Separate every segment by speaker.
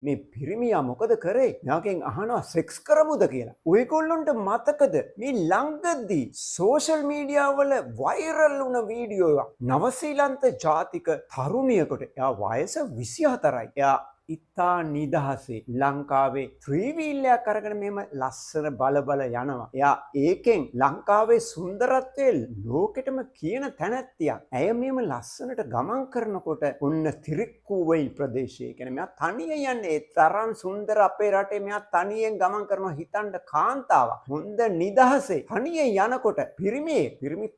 Speaker 1: මේ පිරිමියා මොකද කරේ? මෙයාගෙන් අහනවා සෙක්ස් කරමුද කියලා. ඔයගොල්ලන්ට මතකද මේ ළඟදී සෝෂල් මීඩියා වල වෛරල් වුණ වීඩියෝ එකක්. නවසීලන්ත ජාතික තරුණියකට එයා වයස 24යි. එයා ඉතා නිදහසේ ලංකාවේ ත්‍රීවීල්ලයක් අරගෙන මෙහෙම ලස්සන බල යනවා. එයා ඒකෙන් ලංකාවේ සුන්දරත්වයේ ලෝකෙටම කියන තැනැත්තියක්. ඇය මෙහෙම ලස්සනට ගමන් කරනකොට ඔන්න තිරික්කුවයිල් ප්‍රදේශයේ කියන්නේ මෙයා තනියෙන් යන්නේ. ඒ තරම් සුන්දර අපේ රටේ මෙයා තනියෙන් ගමන් කරනවා. හිතන්න කාන්තාවක් හොඳ නිදහසේ තනියෙන් යනකොට පිරිමි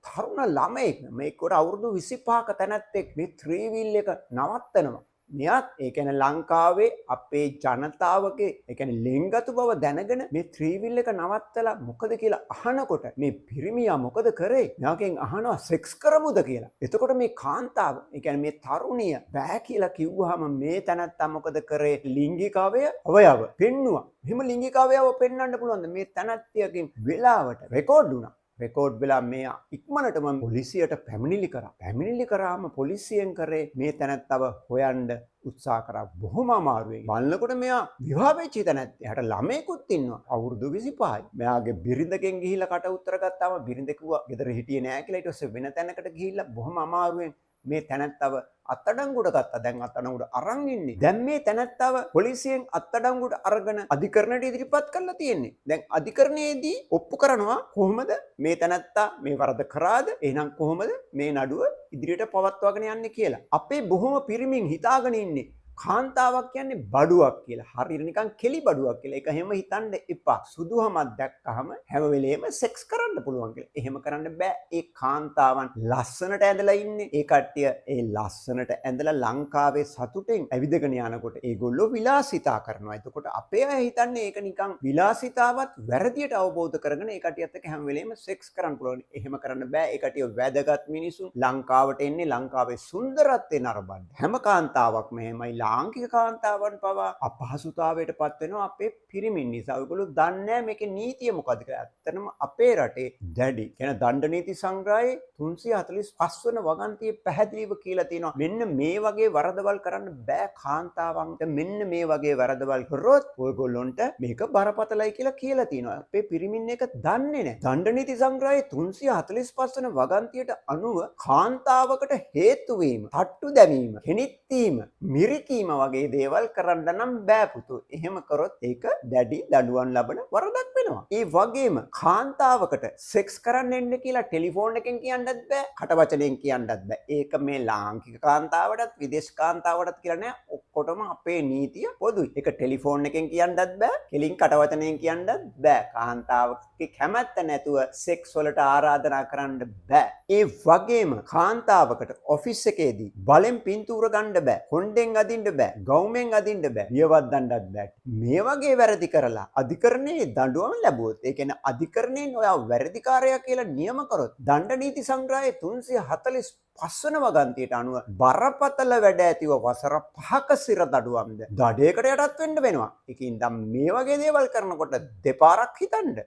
Speaker 1: තරුණ ළමයෙක් මේකට අවුරුදු 25ක තැනැත්තෙක් මේ ත්‍රීවීල් එක නවත්තනවා. මෙයාත් ඒ කියන්නේ ලංකාවේ අපේ ජනතාවගේ ඒ කියන්නේ ලෙන්ගතු බව දැනගෙන මේ ත්‍රීවිල් එක නවත්තලා මොකද කියලා අහනකොට මේ පිරිමියා මොකද කරේ? මෙයාගෙන් අහනවා සෙක්ස් කරමුද කියලා. එතකොට මේ කාන්තාව ඒ කියන්නේ මේ තරුණිය බෑ කියලා කිව්වහම මේ තැනත්තා මොකද කරේ? ලිංගික අවයව පෙන්නුවා. එහෙම ලිංගික අවයව පෙන්වන්න පුළුවන්ද? මේ තැනත්තියකින් වෙලාවට රෙකෝඩ් වුණා. රෙකෝඩ් වෙලා මෙයා ඉක්මනටම පොලිසියට පැමිණිලි කරා. පැමිණිලි කරාම පොලිසියෙන් කරේ මේ තැනත්තව හොයන්න උත්සාහ කරා. බොහොම අමාරුවෙන්. බලනකොට මෙයා විවාහ වෙච්ච තැනැත්ත. එයාට ළමයෙකුත් ඉන්නවා. අවුරුදු 25යි. මෙයාගේ බිරිඳගෙන් ගිහිල්ලා කට උත්තර ගත්තාම බිරිඳ කිව්වා ගෙදර හිටියේ නෑ කියලා. ඊට පස්සේ වෙන තැනකට ගිහිල්ලා බොහොම අමාරුවෙන් මේ තැනැත්තව අත්අඩංගුවට ගත්තා. දැන් අත්අඩංගුවට අරන් ඉන්නේ. දැන් මේ තැනැත්තව පොලිසියෙන් අත්අඩංගුවට අරගෙන අධිකරණයට ඉදිරිපත් කරලා තියෙන්නේ. දැන් අධිකරණයේදී ඔප්පු කරනවා කොහොමද මේ තැනැත්තා මේ වරද කරාද? එහෙනම් කොහොමද මේ නඩුව ඉදිරියට පවත්වාගෙන යන්නේ කියලා. අපේ බොහොම පිරිමින් හිතාගෙන ඉන්නේ කාන්තාවක් කියන්නේ බඩුවක් කියලා. හරියට නිකන් කෙලි බඩුවක් කියලා. ඒක හැම හිතන්න එපා. සුදුහමක් දැක්කහම හැම වෙලේම සෙක්ස් කරන්න පුළුවන් කියලා. එහෙම කරන්න බෑ. ඒ කාන්තාවන් ලස්සනට ඇඳලා ඉන්නේ. ඒ කට්ටිය ඒ ලස්සනට ඇඳලා ලංකාවේ සතුටෙන් ඇවිදගෙන යනකොට ඒගොල්ලෝ විලාසිතා කරනවා. එතකොට අපේ අය හිතන්නේ ඒක නිකන් විලාසිතාවත් වැරදියට අවබෝධ කරගෙන ඒ කට්ටියත් එක්ක හැම වෙලේම සෙක්ස් කරන්න පුළුවන්. එහෙම කරන්න බෑ. ඒ කට්ටිය වැදගත් මිනිසුන් ලංකාවට එන්නේ ලංකාවේ සුන්දරත්වය නරඹන්න. හැම කාන්තාවක්ම එහෙමයි. ලාංකික කාන්තාවන් පවා අපහසුතාවයට පත් වෙනවා අපේ පිරිමින් නිසා. ඔයගොල්ලෝ දන්නේ නැහැ මේකේ නීතිය මොකද්ද කියලා. ඇත්තටම අපේ රටේ දැඩි කියන දණ්ඩ නීති සංග්‍රහයේ 345 වන වගන්තියේ පැහැදිලිව කියලා තියෙනවා මෙන්න මේ වගේ වරදවල් කරන්න බෑ කාන්තාවන්ට. මෙන්න මේ වගේ වරදවල් කරොත් ඔයගොල්ලොන්ට මේක බරපතලයි කියලා තියෙනවා. අපේ පිරිමින් එක දන්නේ නැහැ. දණ්ඩ නීති සංග්‍රහයේ 345 වන වගන්තියට අනුව කාන්තාවකට හේතු වීම, තට්ටු දැමීම, කෙනිත්තීම, මිරිකීම වගේ දේවල් කරන්න නම් බෑ පුතෝ. එහෙම කරොත් ඒක දැඩි දඬුවම් ලබන වරදක් වෙනවා. ඒ වගේම කාන්තාවකට සෙක්ස් කරන්න එන්න කියලා ටෙලිෆෝන් එකෙන් කියන්නත් බෑ, කටවචනෙන් කියන්නත් බෑ. ඒක මේ ලාංකික කාන්තාවටත් විදේශ කාන්තාවටත් කියලා නෑ. ඔක්කොටම අපේ නීතිය පොදුයි. ඒක ටෙලිෆෝන් එකෙන් කියන්නත් බෑ, කෙලින් කටවචනෙන් කියන්නත් බෑ. කාන්තාවගේ කැමැත්ත නැතුව සෙක්ස් වලට ආරාධනා කරන්න බෑ. ඒ වගේම කාන්තාවකට ඔෆිස් එකේදී බලෙන් පින්තූර ගන්න බෑ, කොණ්ඩෙන් අදින්න බෑ, ගවුමෙන් අදින්න බෑ, පියවද්දන්නත් බෑ. මේ වගේ වැරදි කරලා අධිකරණයේ දඬුවම් ලැබුවොත්, ඒ කියන්නේ අධිකරණයෙන් ඔයා වැරදිකාරයා කියලා නියම කරොත් දණ්ඩ නීති සංග්‍රහයේ 345 වන වගන්තියට අනුව බරපතල වැඩ ඇතිව වසර 5ක සිර දඬුවම්ද දඩේකට යටත් වෙන්න වෙනවා. ඒකින් දැන් මේ වගේ දේවල් කරනකොට දෙපාරක් හිතන්න.